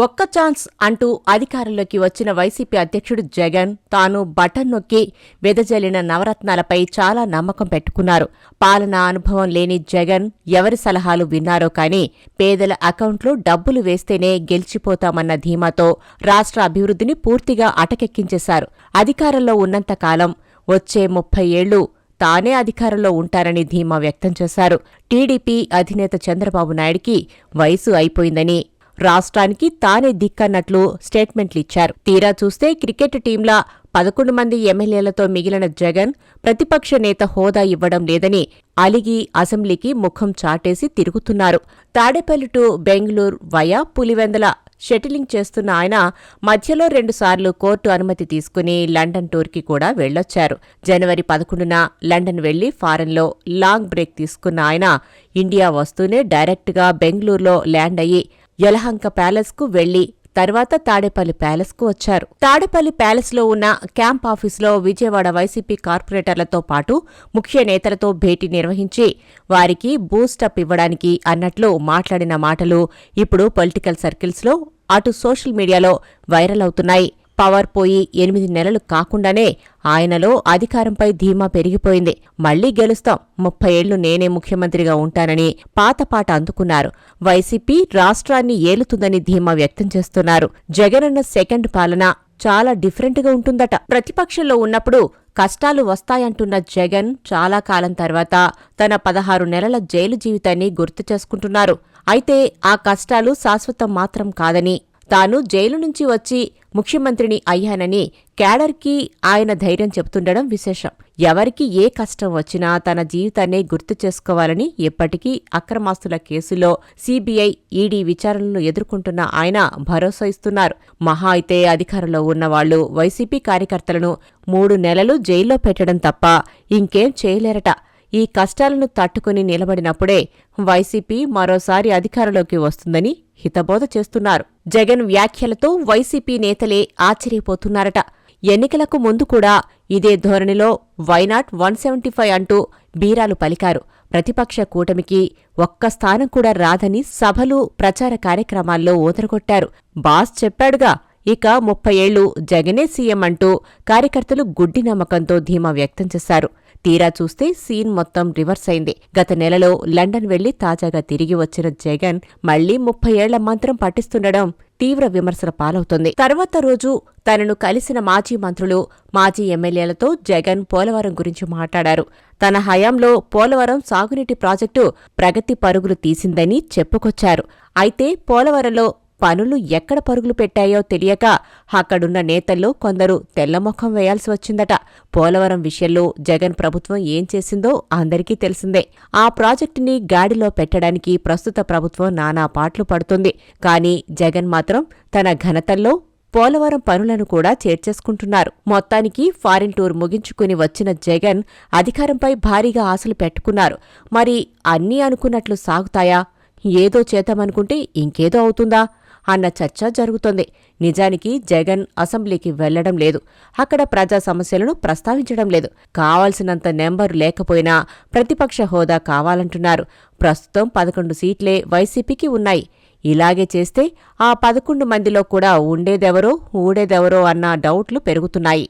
ఒక్క ఛాన్స్ అంటూ అధికారంలోకి వచ్చిన వైసీపీ అధ్యక్షుడు జగన్ తాను బటన్ నొక్కి వెదజల్లిన నవరత్నాలపై చాలా నమ్మకం పెట్టుకున్నారు. పాలనా అనుభవం లేని జగన్ ఎవరి సలహాలు విన్నారో కానీ పేదల అకౌంట్లో డబ్బులు వేస్తేనే గెలిచిపోతామన్న ధీమాతో రాష్ట్ర అభివృద్ధిని పూర్తిగా అటకెక్కించేశారు. అధికారంలో ఉన్నంతకాలం వచ్చే 30 ఏళ్లు తానే అధికారంలో ఉంటారని ధీమా వ్యక్తం చేశారు. టీడీపీ అధినేత చంద్రబాబు నాయుడికి వయసు అయిపోయిందని, రాష్ట్రానికి తానే దిక్కన్నట్లు స్టేట్మెంట్లిచ్చారు. తీరా చూస్తే క్రికెట్ టీంలా 11 మంది ఎమ్మెల్యేలతో మిగిలిన జగన్ ప్రతిపక్ష నేత హోదా ఇవ్వడం లేదని అలిగి అసెంబ్లీకి ముఖం చాటేసి తిరుగుతున్నారు. తాడేపల్లి టు బెంగళూరు వయా పులివెందల షటిలింగ్ చేస్తున్న ఆయన మధ్యలో 2 సార్లు కోర్టు అనుమతి తీసుకుని లండన్ టూర్కి కూడా వెళ్లొచ్చారు. జనవరి 11న లండన్ వెళ్లి ఫారెన్లో లాంగ్ బ్రేక్ తీసుకున్న ఆయన ఇండియా వస్తూనే డైరెక్ట్గా బెంగళూరులో ల్యాండ్ అయ్యి యలహంక ప్యాలెస్కు వెళ్లి తర్వాత తాడేపల్లి ప్యాలెస్కు వచ్చారు. తాడేపల్లి ప్యాలెస్లో ఉన్న క్యాంప్ ఆఫీసులో విజయవాడ వైసీపీ కార్పొరేటర్లతో పాటు ముఖ్య నేతలతో భేటీ నిర్వహించి వారికి బూస్టప్ ఇవ్వడానికి అన్నట్లు మాట్లాడిన మాటలు ఇప్పుడు పొలిటికల్ సర్కిల్స్లో అటు సోషల్ మీడియాలో వైరల్ అవుతున్నాయి. పవర్ పోయి 8 నెలలు కాకుండానే ఆయనలో అధికారంపై ధీమా పెరిగిపోయింది. మళ్లీ గెలుస్తాం, 30 ఏళ్లు నేనే ముఖ్యమంత్రిగా ఉంటానని పాతపాట అందుకున్నారు. వైసీపీ రాష్ట్రాన్ని ఏలుతుందని ధీమా వ్యక్తం చేస్తున్నారు. జగనన్న సెకండ్ పాలన చాలా డిఫరెంట్గా ఉంటుందట. ప్రతిపక్షంలో ఉన్నప్పుడు కష్టాలు వస్తాయంటున్న జగన్ చాలా కాలం తర్వాత తన 16 నెలల జైలు జీవితాన్ని గుర్తు చేసుకుంటున్నారు. అయితే ఆ కష్టాలు శాశ్వతం మాత్రం కాదని, తాను జైలు నుంచి వచ్చి ముఖ్యమంత్రిని అయ్యానని క్యాడర్కి ఆయన ధైర్యం చెబుతుండడం విశేషం. ఎవరికి ఏ కష్టం వచ్చినా తన జీవితాన్నే గుర్తు చేసుకోవాలని ఎప్పటికీ అక్రమాస్తుల కేసులో సీబీఐ, ఈడీ విచారణలు ఎదుర్కొంటున్న ఆయన భరోసా ఇస్తున్నారు. మహా అయితే అధికారంలో ఉన్నవాళ్లు వైసీపీ కార్యకర్తలను 3 నెలలు జైల్లో పెట్టడం తప్ప ఇంకేం చేయలేరట. ఈ కష్టాలను తట్టుకుని నిలబడినప్పుడే వైసీపీ మరోసారి అధికారంలోకి వస్తుందని హితబోధ చేస్తున్నారు. జగన్ వ్యాఖ్యలతో వైసీపీ నేతలే ఆశ్చర్యపోతున్నారట. ఎన్నికలకు ముందు కూడా ఇదే ధోరణిలో వైనాట్ 175 అంటూ బీరాలు పలికారు. ప్రతిపక్ష కూటమికి ఒక్క స్థానం కూడా రాదని సభలు, ప్రచార కార్యక్రమాల్లో ఊదరగొట్టారు. బాస్ చెప్పాడుగా, ఇక 30 ఏళ్లు జగనే సీఎం అంటూ కార్యకర్తలు గుడ్డి నమ్మకంతో ధీమా వ్యక్తం చేశారు. తీరా చూస్తే సీన్ మొత్తం రివర్స్ అయింది. గత నెలలో లండన్ వెళ్లి తాజాగా తిరిగి వచ్చిన జగన్ మళ్లీ 30 ఏళ్ల మంత్రం పట్టిస్తుండడం తీవ్ర విమర్శల పాలవుతోంది. తర్వాత రోజు తనను కలిసిన మాజీ మంత్రులు, మాజీ ఎమ్మెల్యేలతో జగన్ పోలవరం గురించి మాట్లాడారు. తన హయాంలో పోలవరం సాగునీటి ప్రాజెక్టు ప్రగతి పరుగులు తీసిందని చెప్పుకొచ్చారు. అయితే పోలవరంలో పనులు ఎక్కడ పరుగులు పెట్టాయో తెలియక అక్కడున్న నేతల్లో కొందరు తెల్లమొఖం వేయాల్సి వచ్చిందట. పోలవరం విషయంలో జగన్ ప్రభుత్వం ఏం చేసిందో అందరికీ తెలిసిందే. ఆ ప్రాజెక్టుని గాడిలో పెట్టడానికి ప్రస్తుత ప్రభుత్వం నానా పాట్లు పడుతుంది. కానీ జగన్ మాత్రం తన ఘనతల్లో పోలవరం పనులను కూడా చేర్చేసుకుంటున్నారు. మొత్తానికి ఫారిన్ టూర్ ముగించుకుని వచ్చిన జగన్ అధికారంపై భారీగా ఆశలు పెట్టుకున్నారు. మరి అన్నీ అనుకున్నట్లు సాగుతాయా? ఏదో చేద్దామనుకుంటే ఇంకేదో అవుతుందా అన్న చర్చ జరుగుతోంది. నిజానికి జగన్ అసెంబ్లీకి వెళ్లడం లేదు. అక్కడ ప్రజా సమస్యలను ప్రస్తావించడం లేదు. కావాల్సినంత నెంబరు లేకపోయినా ప్రతిపక్ష హోదా కావాలంటున్నారు. ప్రస్తుతం 11 సీట్లే వైసీపీకి ఉన్నాయి. ఇలాగే చేస్తే ఆ 11 మందిలో కూడా ఉండేదెవరో ఊడేదెవరో అన్న డౌట్లు పెరుగుతున్నాయి.